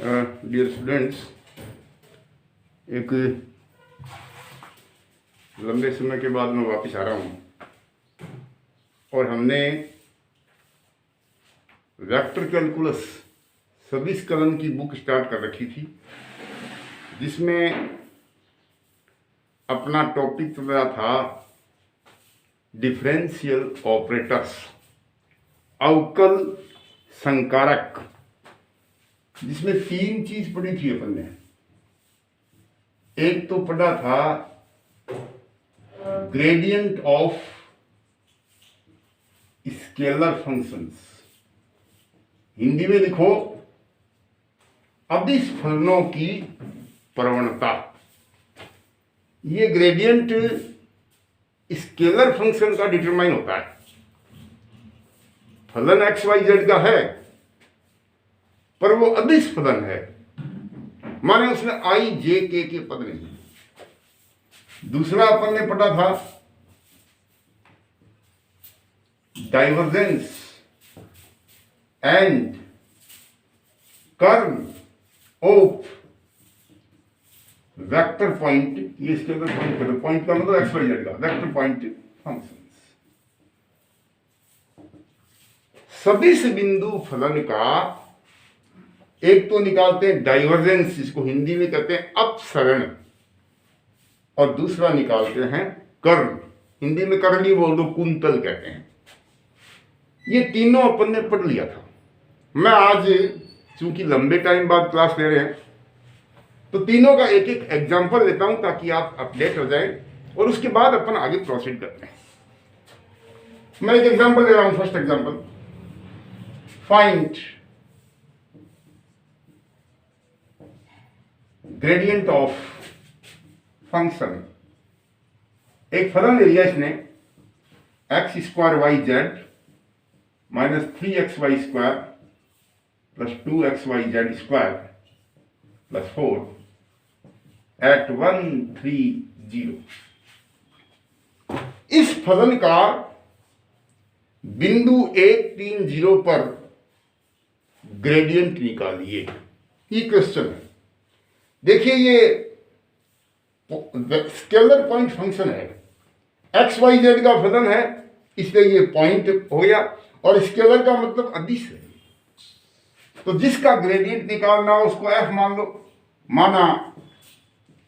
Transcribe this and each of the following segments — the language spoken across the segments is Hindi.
डियर स्टूडेंट्स, एक लंबे समय के बाद मैं वापस आ रहा हूँ और हमने वेक्टर कैलकुलस सदिश कलन की बुक स्टार्ट कर रखी थी, जिसमें अपना टॉपिक चल था डिफरेंशियल ऑपरेटर्स, अवकल संकारक, जिसमें तीन चीज पढ़ी थी अपन ने। एक तो पढ़ा था gradient of scalar functions, Hindi में लिखो अदिश फलनों की प्रवणता। ये ग्रेडियंट स्केलर फंक्शन का डिटरमाइन होता है। फलन एक्स वाई जेड का है पर वो अदिश फलन है, माने उसमें आई जे के पद नहीं। दूसरा अपन ने पढ़ा था divergence and curl of vector point, ये स्केलर पॉइंट, पॉइंट का मतलब एक्स वाई जेड का, वेक्टर पॉइंट फंक्शंस। सदिश बिंदु फलन का एक तो निकालते हैं डाइवर्जेंस, जिसको हिंदी में कहते हैं अपसरण, और दूसरा निकालते हैं कर्ल, हिंदी में कर्ली बोल दो, कुंतल कहते हैं। ये तीनों अपन ने पढ़ लिया था। मैं आज चूंकि लंबे टाइम बाद क्लास ले रहे हैं तो तीनों का एक एक एग्जाम्पल लेता हूं ताकि आप अपडेट हो जाएं, और उसके बाद अपन आगे प्रोसीड करते हैं। मैं एक एग्जाम्पल ले रहा हूं। First example, find gradient of function. एक फलन ले लिया इसने X square Y Z minus 3xy square plus 2xy Z square plus 4 at 1 3 0। इस फलन का बिंदु 1 3 0 पर ग्रेडियंट निकालिए। ये क्वेश्चन है। देखिए, ये स्केलर पॉइंट फंक्शन है, एक्स वाई जेड का फलन है, इसलिए ये पॉइंट हो गया, और स्केलर का मतलब अदिश है। तो जिसका ग्रेडियंट निकालना हो उसको एफ मान लो, माना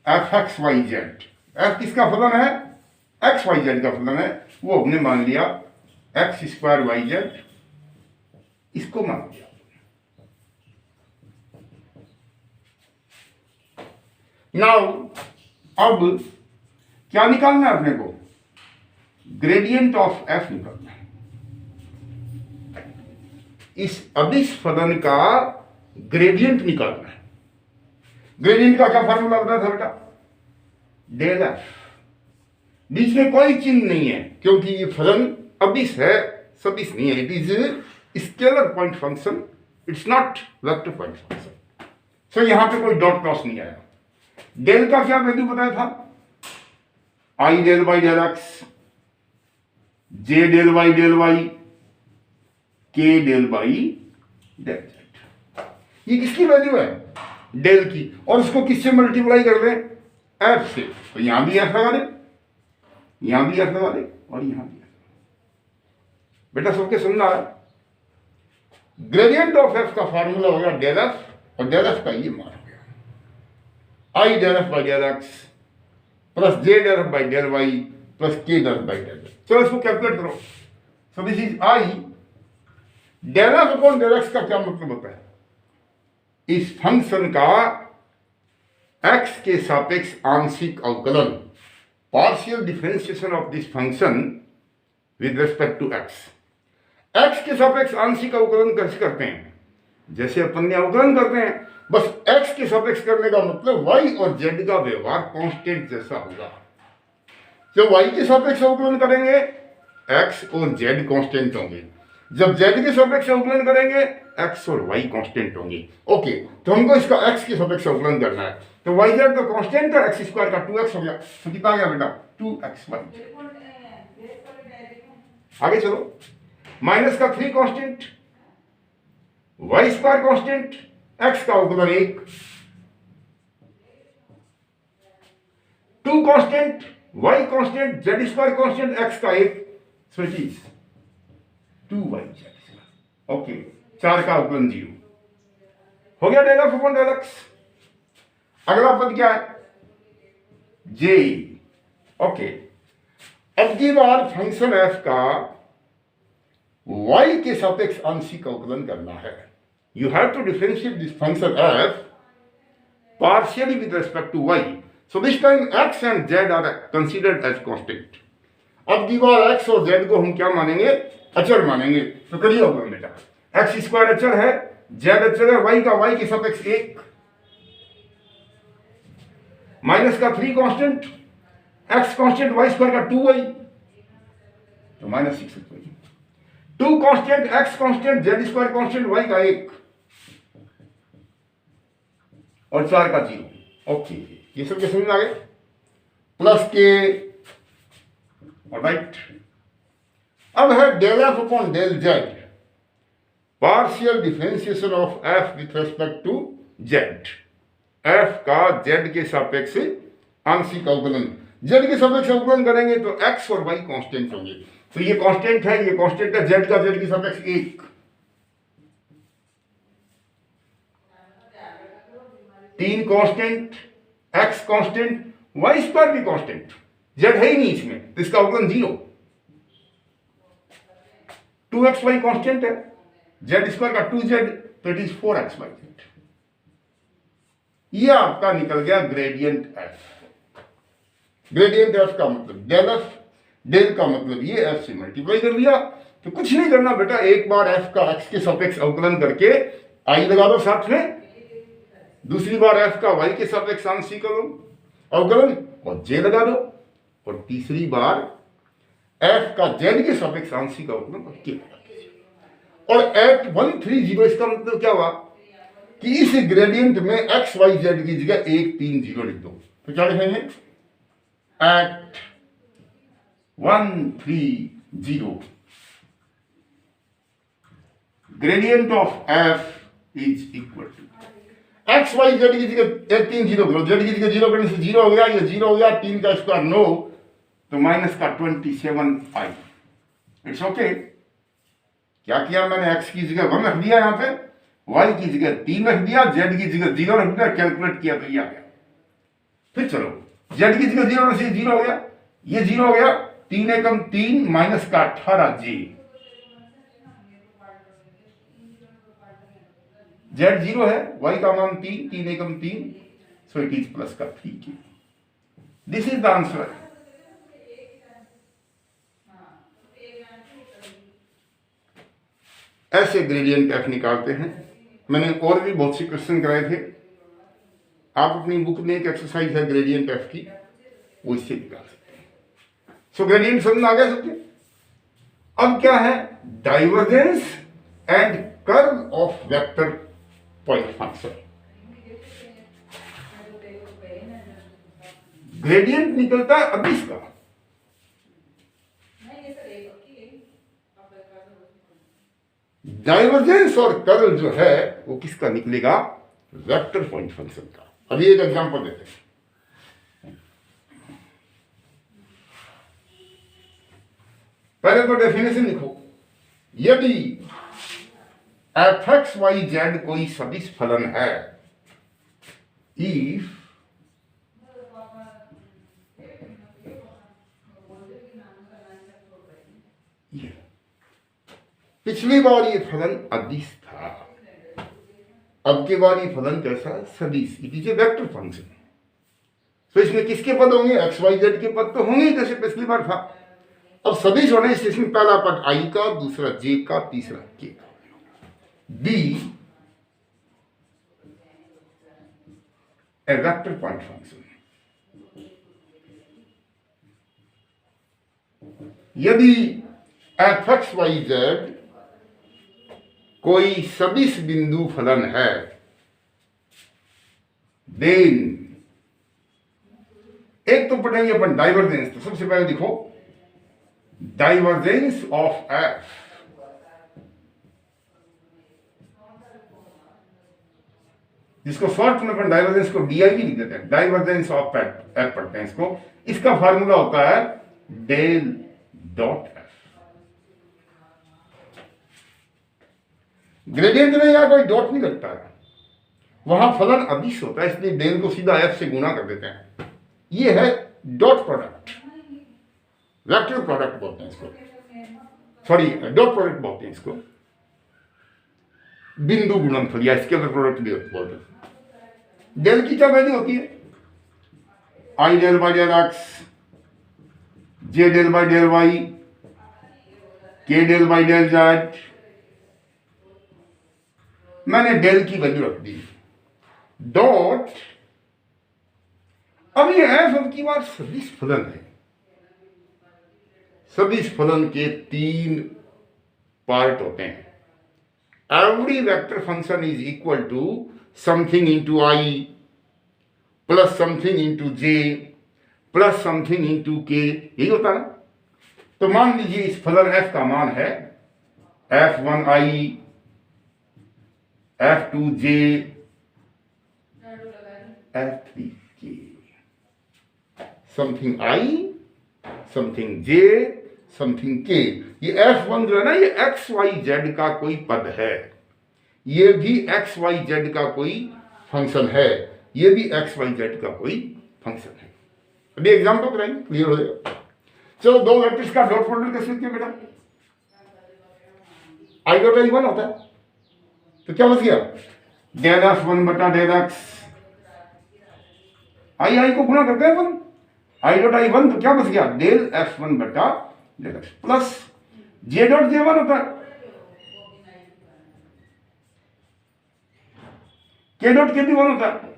F X Y Z. F किसका फलन है? एक्स वाई जेड का फलन है, वो हमने मान लिया एक्स स्क्वायर वाई जेड, इसको मान लिया। नाउ अब क्या निकालना है अपने को? ग्रेडियंट ऑफ एफ निकालना है। इस अदिश फलन का ग्रेडियंट निकालना है। ग्रेडियंट का क्या फॉर्मूला बताया था बेटा? Del F. बीच में कोई चिन्ह नहीं है क्योंकि ये फलन अदिश है, सदिश नहीं है। It is scalar point function, it's not vector point function. So यहां पे कोई डॉट क्रॉस नहीं आया। डेल का क्या वैल्यू बताया था? I del by del x, j del by del y, k del by del z. ये किसकी वैल्यू है? डेल की। और उसको किससे मल्टीप्लाई कर दें? एफ से। तो यहां भी एफ लगा दे, यहां भी एफ लगा दे, और यहां भी एफ। बेटा सबके समझना है। ग्रेडियंट ऑफ एफ का फॉर्मूला हो गया डेल एफ, और डेल एफ का ये मान हो गया i del f by del x plus j del f by del y plus k del f by del z. चलो इसको कैलकुलेट करो। So this is i del F upon del x का क्या मतलब होता है? इस फंक्शन का एक्स के सापेक्ष आंशिक अवकलन, partial differentiation of this function with respect to X. X के सापेक्ष आंशिक अवकलन कैसे करते हैं? जैसे अपन ने अवकलन करते हैं, बस एक्स के सापेक्ष करने का मतलब वाई और जेड का व्यवहार कांस्टेंट जैसा होगा। जब वाई के सापेक्ष अवकलन करेंगे एक्स और जेड कांस्टेंट होंगे, जब जेड के सापेक्ष अवकलन करेंगे एक्स और वाई कांस्टेंट होंगे। ओके, तो हमको इसका एक्स के सापेक्ष अवकलन करना है, तो वाई जेड तो कांस्टेंट है, एक्स स्क्वायर का 2x हो गया। तो कितना आ गया बेटा? 2xy। आगे चलो, माइनस का 3 constant, Y square constant, X का अवकलन 1, 2 constant, y constant, z square constant, x का 1, so it is 2yz। Okay, 4 का अवकलन 0 हो गया, del F upon del X. अगला पद क्या है, जे। ओके, अब की बार फंक्शन एफ का y के सापेक्ष आंशिक अवकलन करना है। You have to differentiate this function F partially with respect to y. So this time x and z are considered as constant. अब की बार x और z को हम क्या मानेंगे, अचर मानेंगे। तो करिए होगा बेटा, एक्स स्क्वायर अचर है, z अचर है, y का y के सापेक्ष 1, माइनस का 3 constant, x constant, y square का 2y, तो minus 6y, 2 constant, x constant, z square constant, y का 1 और 4 का 0। ओके, ये सब क्या समझ में आ गए, प्लस के, ऑलराइट। अब है del F upon del Z, partial differentiation of F with respect to Z. F का जेड के सापेक्ष आंशिक अवकलन, जेड के सापेक्ष अवकलन करेंगे तो एक्स और वाई कांस्टेंट होंगे। तो ये कांस्टेंट है, ये कांस्टेंट है, जेड का जेड के सापेक्ष 1, 3 constant, X constant, Y square भी कांस्टेंट, जेड है ही नहीं इसमें, तो इसका अवकलन 0। 2xy कांस्टेंट है, जेड स्क्वायर का 2z, तो इट इज 4xyz। ये आपका निकल गया ग्रेडियंट एफ। ग्रेडियंट एफ का मतलब डेल एफ, डेल का मतलब ये एफ से मल्टीप्लाई कर दिया। तो कुछ नहीं करना बेटा, एक बार एफ का एक्स के सापेक्ष अवकलन करके आई लगा दो साथ में, दूसरी बार एफ का वाई के सापेक्ष आंशिक अवकलन और जे लगा दो, और तीसरी बार एफ का जेड के सापेक्ष आंशिक अवकलन और के लगा दो। और एट 130, इसका मतलब क्या हुआ कि इस ग्रेडियंट में एक्स वाई जेड की जगह 1 3 0 लिख दो। तो क्या लिखेंगे, at 130 gradient of F is equal to X Y Z की जगह 1 3 0 करो, जेड की जगह 0 करने से 0 हो गया, ये 0 हो गया, 3 का स्क्वायर 9, तो माइनस का 27i। It's okay. क्या किया मैंने, एक्स की जगह 1 रख दिया, यहाँ पे वाई की जगह 3 रख दिया, जेड की जगह 0 रख दिया, कैलकुलेट किया तो ये आ गया। फिर चलो, जेड की जगह 0 से 0 हो गया, ये 0 हो गया, 3 एकम 3 माइनस का 18j, जेड 0 है, वाई का मान 3, 3 एकम 3, सो इट इज प्लस का 3k। This is the answer. ऐसे ग्रेडियंट एफ निकालते हैं। मैंने और भी बहुत से क्वेश्चन कराए थे, आप अपनी बुक में एक एक्सरसाइज है ग्रेडियंट एफ की, वो इससे निकाल सकते हैं। सो ग्रेडियंट समझ में आ गया सबके। अब क्या है, divergence and curl of vector point function. Gradient निकलता है अदिश का, डाइवर्जेंस और कर्ल जो है वो किसका निकलेगा, वेक्टर पॉइंट फंक्शन का। अभी एक एग्जांपल देते हैं। पहले तो डेफिनेशन लिखो, यदि fx,y,z कोई सदिश फलन है, इफ पिछली बार ये फलन अदिश था, अब की बार ये फलन कैसा है, सदिश। It is a vector function. तो इसमें किसके पद होंगे, एक्स वाई जेड के पद तो होंगे जैसे पिछली बार था। अब सदिश होने से इसमें पहला पद आई का, दूसरा जे का, तीसरा के का। B a vector point function. यदि एफ एक्स वाई जेड कोई सदिश बिंदु फलन है, देन एक तो पढ़ेंगे अपन डाइवर्जेंस। तो सबसे पहले देखो, डाइवर्जेंस ऑफ एफ जिसको शॉर्ट में अपन डाइवर्जेंस को डी आई भी लिख देते हैं, डाइवर्जेंस ऑफ एफ पढ़ते हैं इसको। इसका फार्मूला होता है डेल डॉट एफ। ग्रेडियंट में यहाँ कोई डॉट नहीं लगता है, वहां फलन अदिश होता है, इसलिए डेल को सीधा एफ से गुना कर देते हैं। ये है डॉट प्रोडक्ट, वेक्टर प्रोडक्ट बोलते हैं इसको, सॉरी डॉट प्रोडक्ट बोलते हैं इसको, बिंदु गुणनफल या स्केलर प्रोडक्ट भी बोलते हैं। डेल की क्या वैल्यू होती है? I del by del x, j del by del y, k del by del z. मैंने डेल की वैल्यू रख दी, डॉट। अब ये एफ अब की बात सदिश फलन है। सदिश फलन के 3 पार्ट होते हैं। Every vector function is equal to something into I plus something into J plus something into K, यही होता है ना। तो मान लीजिए इस फलन एफ का मान है f1i, f2j, f3k, something i, something j, something k। ये f1 जो है ना, ये एक्स वाई जेड का कोई पद है, ये भी एक्स वाई जेड का कोई फंक्शन है, ये भी एक्स वाई जेड का कोई फंक्शन है। अभी एग्जाम्पल कराएंगे, क्लियर हो जाएगा। चलो, दो वेक्टर्स का डॉट प्रोडक्ट कैसे लिखते हैं बेटा? आई डॉट आई 1 होता है, तो क्या बच गया? डेल एफ 1 बटा डेल एक्स। आई आई को गुणा करते हैं अपन, आई डॉट आई 1, तो क्या बच गया? डेल एफ 1 बटा del x plus J dot J 1 होता है, के डॉट के भी 1 होता है।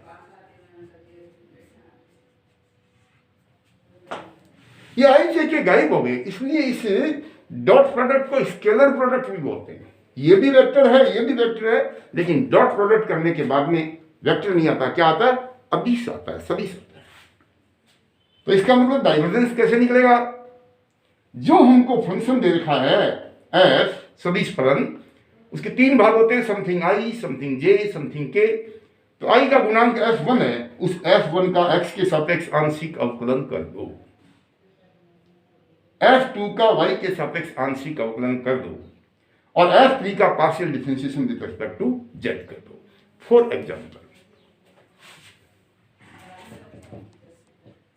ये आई जे के गायब हो गए, इसलिए इस डॉट प्रोडक्ट को स्केलर प्रोडक्ट भी बोलते हैं। ये भी वेक्टर है, ये भी वेक्टर है, लेकिन डॉट प्रोडक्ट करने के बाद में वेक्टर नहीं आता, क्या आता है? अदिश आता है, सदिश आता है। तो इसका मतलब डाइवर्जेंस कैसे निकलेगा? जो हमको फंक्शन दे रखा है एफ सदिश फलन, उसके 3 भाग होते हैं, something I, something J, something के। तो आई का गुणांक f1 है, उस f1 का x के सापेक्ष आंशिक अवकलन कर दो, f2 का y के सापेक्ष आंशिक अवकलन कर दो, और f3 का partial differentiation with respect to z कर दो। फॉर एग्जाम्पल,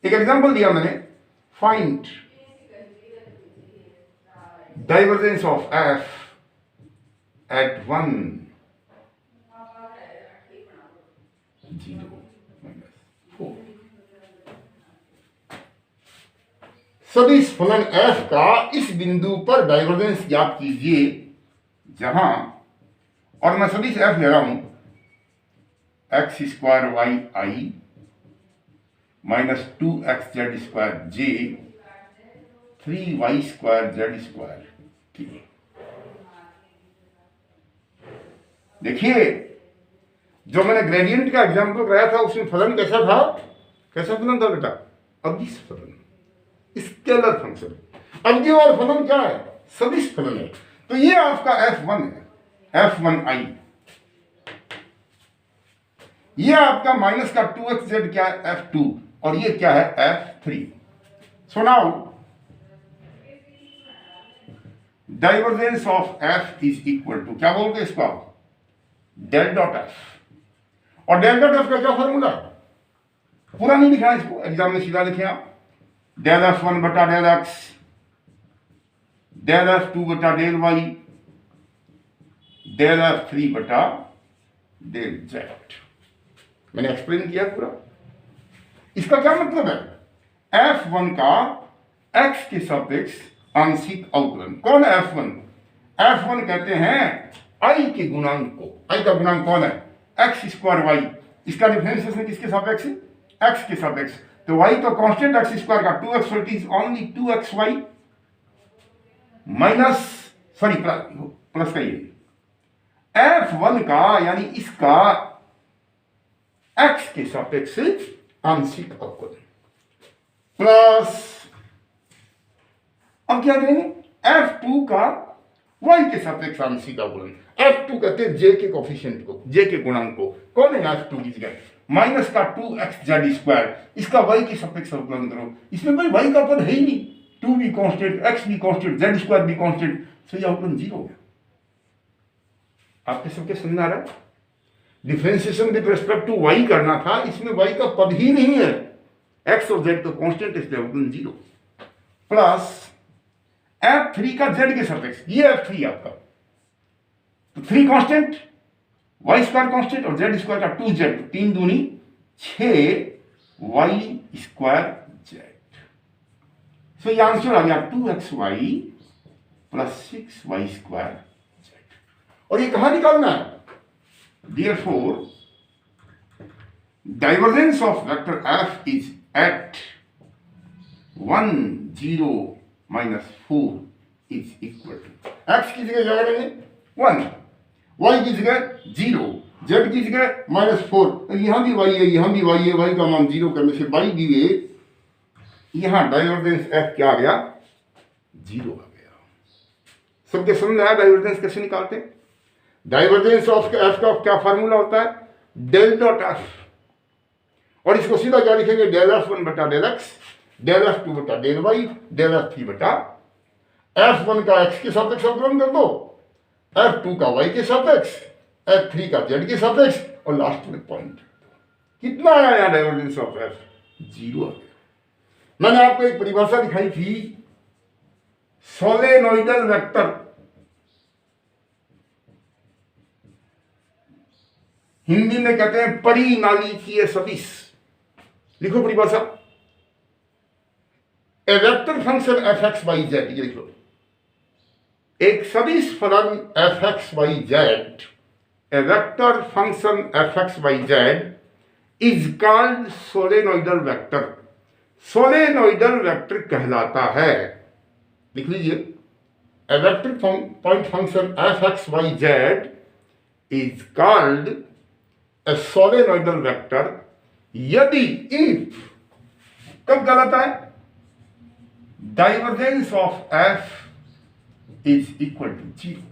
एक एग्जाम्पल दिया मैंने, find divergence of f at 1 0 -4। सदिश फलन f का इस बिंदु पर डाइवर्जेंस ज्ञात कीजिए जहां, और मैं सदिश f ले रहा हूं x स्क्वायर वाई आई माइनस 2xz स्क्वायर जे 3y स्क्वायर जेड स्क्वायर के। देखिए, जो मैंने ग्रेडियंट का एग्जाम्पल कराया था उसमें फलन कैसा था? कैसा फलन था बेटा? अदिश फलन, स्केलर फंक्शन। अब ये और फलन क्या है? सदिश फलन है। तो ये आपका f1 है, f1i। ये आपका माइनस का 2xz क्या है? f2, और ये क्या है? f3। So now divergence of f is equal to, क्या बोलते हैं इसको आप? Del dot F. और डेल डॉट एफ का क्या फॉर्मूला? पूरा नहीं लिखा है इसको, एग्जाम में सीधा लिखे आप, डेल एफ 1 बटा डेल एक्स, डेल एफ 2 बटा डेल वाई, डेल एफ 3 बटा डेल जेड। मैंने एक्सप्लेन किया पूरा। इसका क्या मतलब है? f1 का x के सापेक्ष आंशिक अवकलन। कौन है f1? f1 कहते हैं i के गुणांक को। i का गुणांक कौन है? x square Y. इसका डिफरेंशिएशन किसके सापेक्ष? x के सापेक्ष। तो y तो कांस्टेंट x स्क्वायर का 2x, so it is only 2xy minus, sorry plus का ये f1 का, यानी इसका x के सापेक्ष आंशिक अवकलन प्लस, अब क्या करेंगे? f2 का y के सापेक्ष आंशिक अवकलन। F2 कहते हैं जे के कोफिशिएंट को, जे के गुणांक को। कौन है F2 की जगह? माइनस का 2xz², इसका y की सापेक्ष अवकलन करो। इसमें भाई y का पद है ही नहीं, 2 भी कांस्टेंट, x भी कांस्टेंट, z² भी कांस्टेंट, तो ये अवकलन 0 हो गया। आपके सबके समझ आ रहा है? Differentiation with respect to y करना था, इसमें y का पद ही नहीं है, x और z तो कांस्टेंट, इसलिए अवकलन 0 प्लस f3 का z के सापेक्ष, ये f3 आपका, तो 3 कांस्टेंट, y² कांस्टेंट और z² का 2z, 3 दूनी 6y²z। सो ये आंसर आ गया 2xy प्लस 6y²z। और ये कहां निकालना है? Therefore, divergence of vector f is at 1, 0, -4 is equal to, x की जगह क्या करेंगे 1, y की जगह 0, z की जगह -4, यहां भी y है, यहां भी y है, y का मान 0 करने से y दिए, यहां डाइवर्जेंस f क्या आ गया? 0 आ गया। सबके समझ में आया डाइवर्जेंस कैसे निकालते हैं? डाइवर्जेंस ऑफ एफ का क्या फार्मूला होता है? डेल डॉट एफ, और इसको सीधा क्या लिखेंगे? डेल f1 बटा डेल x, डेल f2 बटा डेल y, डेल f3 बटा, f1 का x के सापेक्ष अवकलन कर दो, f2 का y के सापेक्ष, f3 का z के सापेक्ष, और लास्ट में पॉइंट। कितना आया यहाँ डाइवर्जेंस ऑफ f? 0 आ गया। मैंने आपको एक परिभाषा दिखाई थी, सोलेनोइडल वेक्टर, हिंदी में कहते हैं परिनालीकीय सदिश। लिखो परिभाषा, ए वेक्टर फंक्शन f(x,y,z), ये लिख लो, एक सदिश फलन f(x,y,z), a vector function f(x,y,z) is called solenoidal vector. Solenoidal vector कहलाता है, लिख लीजिए, a vector point function f(x,y,z) is called a solenoidal vector यदि, if, कब गलत है? Divergence of f is equal to 0।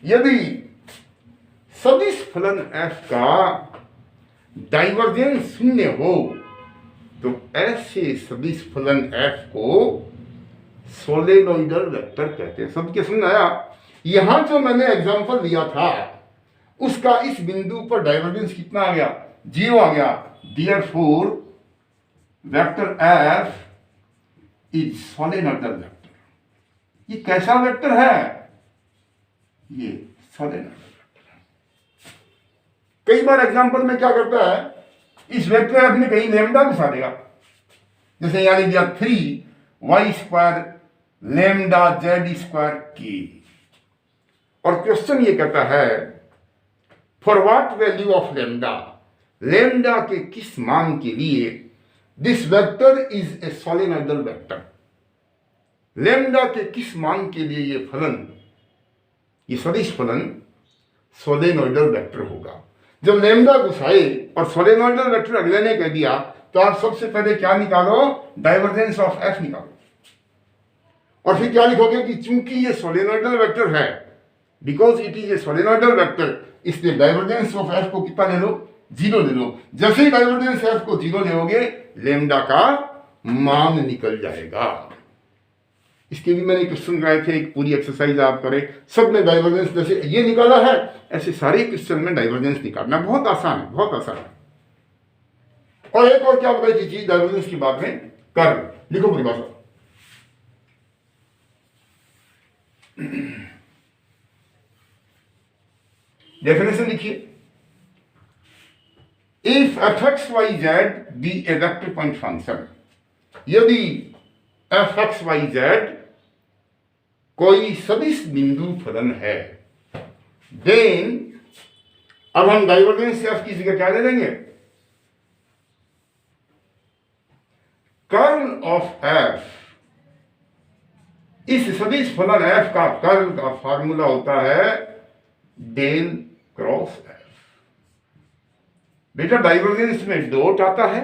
यदि सदिश फलन f का डाइवर्जेंस 0 हो तो ऐसे सदिश फलन f को सोलेनोइडल वेक्टर कहते हैं। सबके समझ आया? यहां जो मैंने एग्जांपल दिया था उसका इस बिंदु पर डाइवर्जेंस कितना आ गया? 0 आ गया। Therefore, vector f is solenoidal vector. ये कैसा वेक्टर है? ये सोलेनोइडल वेक्टर है। कई बार एग्जांपल में क्या करता है, इस वेक्टर f में कहीं लैम्डा घुसा देगा, जैसे यहां लिख दिया 3y² लैम्डा z² k, और क्वेश्चन ये कहता है for what value of lambda, lambda के किस मान के लिए this vector is a solenoidal vector, lambda के किस मान के लिए ये फलन, ये सदिश फलन सोलेनोइडल वेक्टर होगा। जब लैम्डा घुसाए और सोलेनोइडल वेक्टर अगले ने कह दिया तो आप सबसे पहले क्या निकालो? डाइवर्जेंस ऑफ f निकालो, और फिर क्या लिखोगे कि चूंकि ये सोलेनोइडल वेक्टर है, because it is a solenoidal vector, इसलिए डाइवर्जेंस ऑफ f को कितना ले लो? 0 ले लो। जैसे ही डाइवर्जेंस f को 0 लोगे लैम्डा का मान निकल जाएगा। इसके भी मैंने क्वेश्चन कराए थे, एक पूरी एक्सरसाइज आप करें, सब में डाइवर्जेंस जैसे ये निकाला है ऐसे सारे क्वेश्चन में डाइवर्जेंस निकालना बहुत आसान है, बहुत आसान है। और एक और क्या बताई थी चीज डाइवर्जेंस की बात में? कर्व। लिखो परिभाषा, डेफिनेशन लिखिए, if f(x,y,z) be a vector point function, यदि f(x,y,z) कोई सदिश बिंदु फलन है, देन, अब हम डाइवर्जेंस से f की जगह क्या ले लेंगे? कर्ल ऑफ f, इस सदिश फलन f का कर्ल का फार्मूला होता है डेल क्रॉस f। बेटा डाइवर्जेंस में डॉट आता है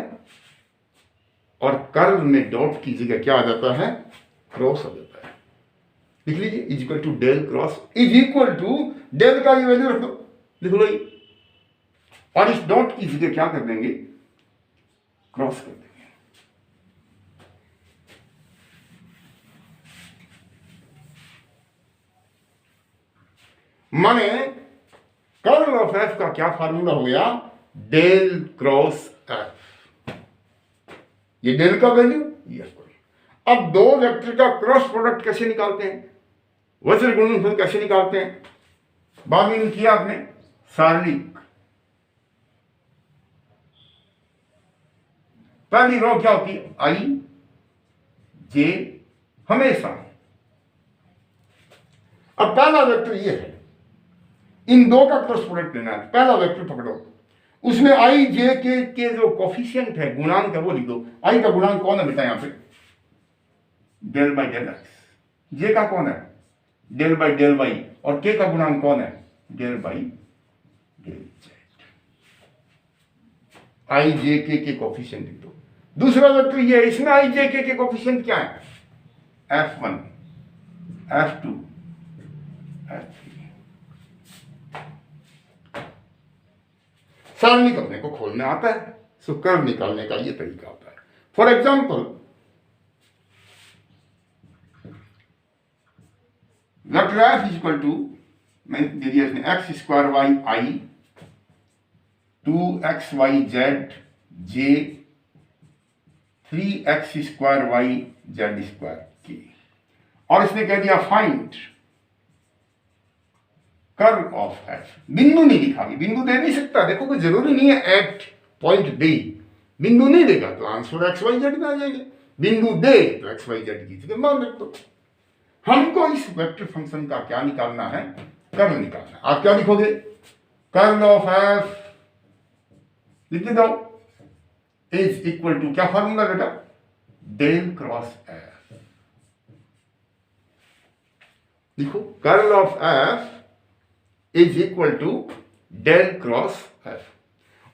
और कर्ल में डॉट की जगह क्या आ जाता है? क्रॉस आ जाता है। लिख लीजिए is equal to del cross is equal to del का ये वैल्यू रख दो, लिख लो ये, और इस डॉट की जगह क्या कर देंगे, क्रॉस कर देंगे। माने कर्ल ऑफ एफ का क्या फार्मूला हो गया, डेल क्रॉस एफ। ये डेल का वैल्यू, ये एफ। अब दो वेक्टर का क्रॉस प्रोडक्ट कैसे निकालते हैं, वज्र गुणनफल कैसे निकालते हैं, बाद में किया आपने सारणिक। पहली रो क्या होती है, आई जे हमेशा। अब पहला वेक्टर ये है, इन दो का क्रॉस प्रोडक्ट लेना है। पहला वेक्टर पकड़ो, उसमें आई जे के जो कोफिशिएंट है, गुणांक है, वो लिख दो। आई का गुणांक कौन है बेटा, यहां पे डेल बाई डेल एक्स। जे का कौन है, डेल बाई डेल वाई। और के का गुणांक कौन है, डेल बाई डेल जेड। आई जे के कोफिशिएंट लिख दो। दूसरा वेक्टर ये है, इसमें आई जे के कोफिशिएंट क्या है, F1 F2 F3। सारणी करने को खोलने आता है, सो कर्व निकालने का ये तरीका होता है। For example vector F is equal to, मैंने दे दिया इसने, X square Y I 2xyz J 3x square Y Z square K. और इसने कह दिया फाइंड कर्व ऑफ एफ। बिंदु नहीं लिखा, बिंदु दे नहीं सकता, देखो कोई जरूरी नहीं है एट पॉइंट दे, बिंदु नहीं देगा तो आंसर एक्स वाई जेड में आ जाएंगे। बिंदु दे तो एक्स वाई जेड की जगह मान रख दो। हमको इस वेक्टर फंक्शन का क्या निकालना है, कर्ल निकालना है। आप क्या लिखोगे, कर्ल ऑफ एफ लिख दो इज इक्वल टू, क्या फॉर्मूला बेटा, डेल क्रॉस एफ। लिखो curl of F is equal to del cross F.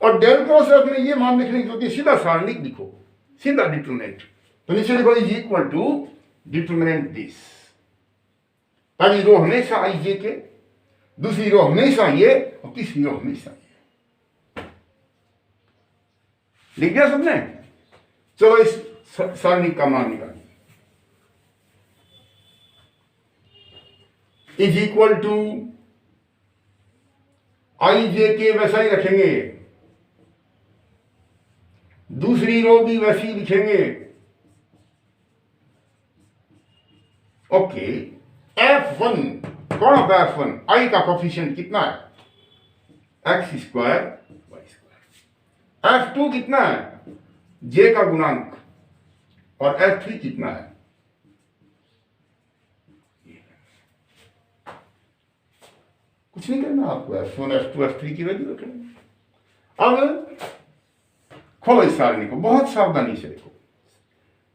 और डेल क्रॉस एफ में ये मान लिखने की जरूरत है, सीधा सारणिक लिखो, सीधा डिटरमिनेंट। तो नीचे लिखो is equal to determinant this. पहली रो हमेशा आई जे के, दूसरी रो हमेशा ये, और तीसरी रो हमेशा ये। लिख दिया सबने। चलो इस सारणी का मान निकालिए, इज इक्वल टू आई जे के वैसा ही रखेंगे, दूसरी रो भी वैसी लिखेंगे। ओके, F1 कौन होता है, F1 आई का कोफिशिएंट कितना है, x square Y square. F2 कितना है, जे का गुणांक। और F3 कितना है, कुछ नहीं करना आपको, F1 F2 F3 की वैल्यू रखनी। अब खोलो इस सारणी को, बहुत सावधानी से देखो।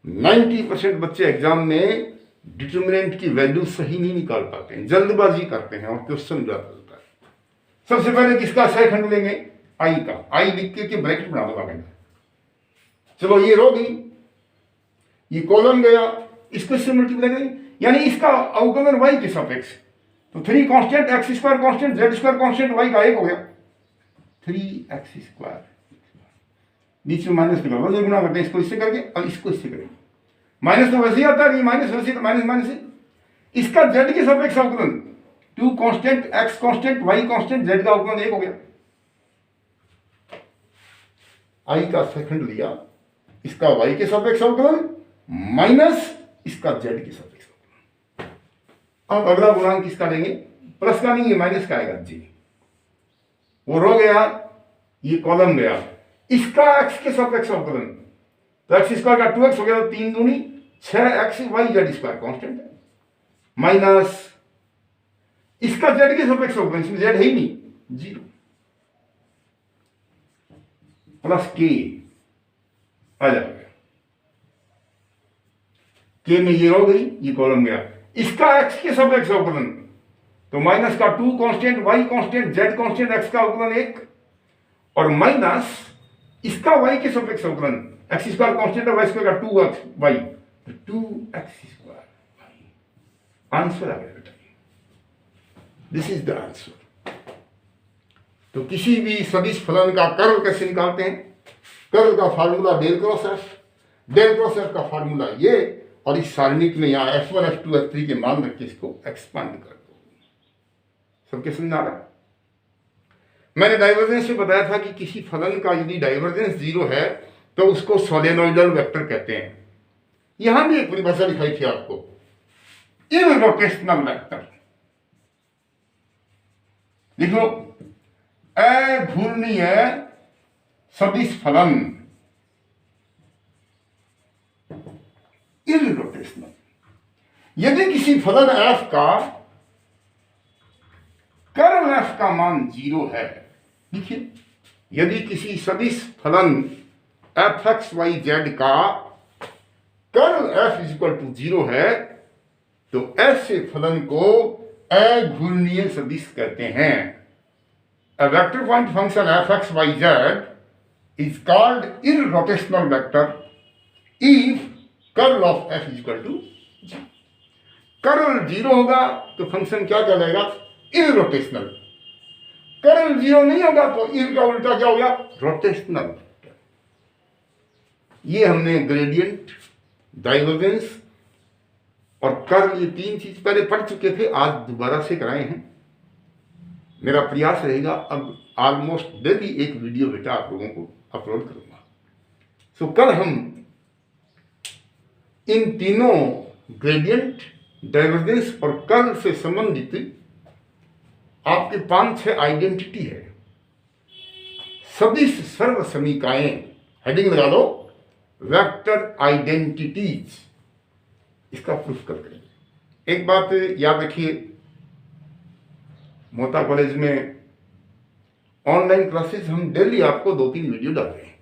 90% बच्चे एग्जाम में डिटरमिनेंट की वैल्यू सही नहीं निकाल पाते हैं, जल्दबाजी करते हैं और क्वेश्चन गलत होता है। सबसे पहले किसका सही खंड लेंगे, आई का। आई लिख के ब्रैकेट बना दो आगे। चलो ये रो गई, ये कॉलम गया, इसको इससे मल्टीप्लाई करें, यानी इसका अवकलन वाई के सापेक्ष। तो 3 constant X square constant Z square constant Y का 1 हो गया, 3x स्क्वायर। बीच में माइनस निकाल, वजह गुणा करते हैं इसको इससे करके, और इसको इससे करेंगे। माइनस तो वैसे ही आता है, माइनस वैसे तो माइनस माइनस है। इसका जेड के सापेक्ष अवकलन 2 constant X constant Y constant Z का अवकलन 1 हो गया। आई का सेकंड लिया, इसका वाई के सापेक्ष अवकलन माइनस इसका जेड के सापेक्ष अवकलन। अब अगला गुणांक किसका लेंगे, प्लस का नहीं है, माइनस का आएगा जी। वो रो गया, ये कॉलम गया, इसका एक्स के सापेक्ष अवकलन, तो एक्स स्क्वायर का 2x हो गया, तो 3 दूनी 6x Y Z square constant है, माइनस इसका जेड के सापेक्ष अवकलन, इसमें जेड है ही नहीं, 0, प्लस के आ जाएगा। के में ये रो गई, ये कॉलम गया, इसका एक्स के सापेक्ष अवकलन, तो माइनस का 2 constant Y constant Z constant X का अवकलन 1, और माइनस इसका वाई के सापेक्ष अवकलन, एक्स स्क्वायर कांस्टेंट है वाई स्क्वायर का 2x वाई, तो 2x स्क्वायर वाई आंसर आ गया बेटा, दिस इज द आंसर। तो किसी भी सदिश फलन का कर्ल कैसे निकालते हैं? कर्ल का formula del cross F, del cross F का फार्मूला ये, और इस सारणिक में यहाँ F1 F2 F3 के मान रख के इसको एक्सपांड कर दो। सबके समझ आ रहा है? मैंने डाइवर्जेंस से बताया था कि किसी फलन का यदि डाइवर्जेंस 0 है तो उसको सोलेनोइडल वेक्टर कहते हैं। यहां भी एक परिभाषा दिखाई थी आपको, इररोटेशनल वेक्टर। देखो, अघूर्णीय सदिश फलन, इररोटेशनल। यदि किसी फलन f का कर्ल f का मान 0 है, देखिए, यदि किसी सदिश फलन fxyz का कर्ल f इक्वल टू 0 है तो ऐसे फलन को अघूर्णीय सदिश कहते हैं। A vector point function fxyz is called irrotational vector if curl of f equal to 0। Curl 0 होगा तो फंक्शन क्या कहलाएगा? इररोटेशनल। कर्ल 0 नहीं होगा तो इर का उल्टा क्या हो गया? Rotational vector. ये हमने ग्रेडियंट, डाइवर्जेंस और कर्ल, ये 3 चीज पहले पढ़ चुके थे, आज दोबारा से कराए हैं। मेरा प्रयास रहेगा अब ऑलमोस्ट डेली एक वीडियो बेटा आप लोगों को अपलोड करूंगा। सो कल हम इन तीनों ग्रेडियंट, डाइवर्जेंस और कर्ल से संबंधित आपके 5-6 आइडेंटिटी है, सदिश सर्व समीकाएं, हेडिंग लगा लो, वेक्टर आइडेंटिटीज, इसका प्रूफ कर करेंगे। एक बात याद रखिए, मोहता कॉलेज में ऑनलाइन क्लासेस हम डेली आपको 2-3 वीडियो डाल रहे हैं,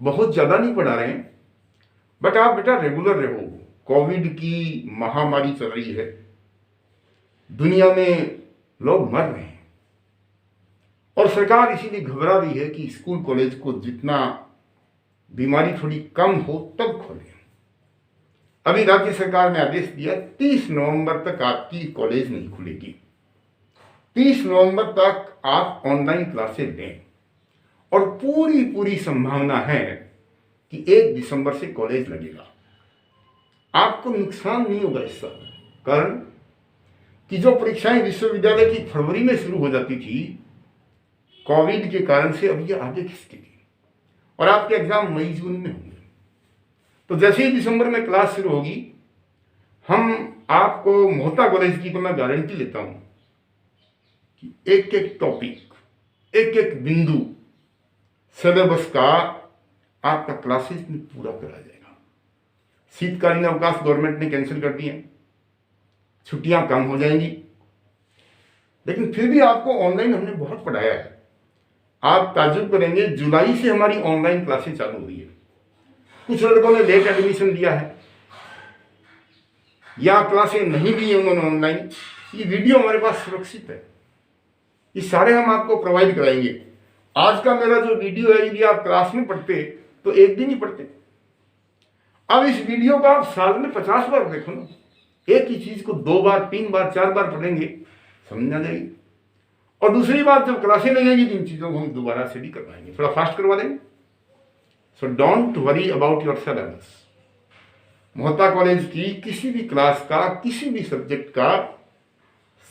बहुत ज्यादा नहीं पढ़ा रहे हैं, बट आप बेटा रेगुलर रहो। कोविड की महामारी चल रही है, दुनिया में लोग मर रहे हैं, और सरकार इसीलिए घबरा रही है कि स्कूल कॉलेज को जितना बीमारी थोड़ी कम हो तब खोलें। अभी राज्य सरकार ने आदेश दिया 30 नवंबर तक आपकी कॉलेज नहीं खुलेगी, 30 नवंबर तक आप ऑनलाइन क्लासेस दें, और पूरी संभावना है कि 1 दिसंबर से कॉलेज लगेगा। आपको नुकसान नहीं होगा इस साल, कारण कि जो परीक्षाएं विश्वविद्यालय की फरवरी में शुरू हो जाती थी, कोविड के कारण से अब ये आगे खिसकी गई, और आपके एग्जाम मई जून में होंगे। तो जैसे ही दिसंबर में क्लास शुरू होगी, हम आपको मोहता कॉलेज की तो मैं गारंटी लेता हूं कि एक एक टॉपिक, एक एक बिंदु सिलेबस का आपका क्लासेस में पूरा करा जाएगा। शीतकालीन अवकाश गवर्नमेंट ने कैंसिल कर दिए, छुट्टियां कम हो जाएंगी, लेकिन फिर भी आपको ऑनलाइन हमने बहुत पढ़ाया है। आप ताज्जुब करेंगे, जुलाई से हमारी ऑनलाइन क्लासेस चालू हुई है। कुछ लड़कों ने लेट एडमिशन दिया है या क्लासें नहीं दी है उन्होंने ऑनलाइन, ये वीडियो हमारे पास सुरक्षित है, ये सारे हम आपको प्रोवाइड कराएंगे। आज का मेरा जो वीडियो है, यदि आप क्लास में पढ़ते तो एक दिन ही पढ़ते, अब इस वीडियो को आप साल में 50 बार देखो ना, एक ही चीज को 2 बार 3 बार 4 बार पढ़ेंगे, समझ आ जाएगी। और दूसरी बात, जब क्लासें लगेगी तो इन चीजों को हम दोबारा से भी करवाएंगे, थोड़ा फास्ट करवा देंगे। So don't worry about your syllabus. Mohta college की किसी भी क्लास का, किसी भी सब्जेक्ट का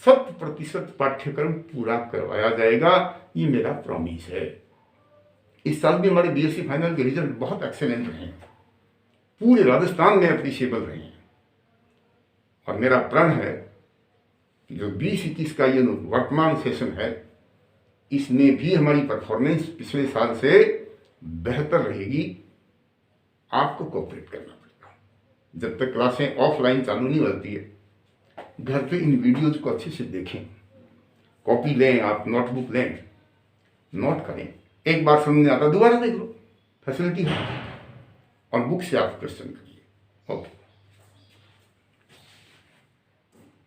100% पाठ्यक्रम पूरा करवाया जाएगा, ये मेरा प्रॉमिस है। इस साल भी हमारे बीएससी फाइनल के रिजल्ट बहुत एक्सेलेंट रहे हैं, पूरे राजस्थान में अप्रिशिएबल रहे हैं, और मेरा प्रण है कि जो 20-21 का ये वर्तमान सेशन है, इसमें भी हमारी परफॉर्मेंस पिछले साल से बेहतर रहेगी। आपको कोऑपरेट करना पड़ेगा। जब तक क्लासें ऑफलाइन चालू नहीं होती है, घर पे इन वीडियोज को अच्छे से देखें, कॉपी लें, आप नोटबुक लें, नोट करें, एक बार समझ में आता दोबारा देख लो, फैसिलिटी है, और बुक से आप क्वेश्चन करिए। ओके।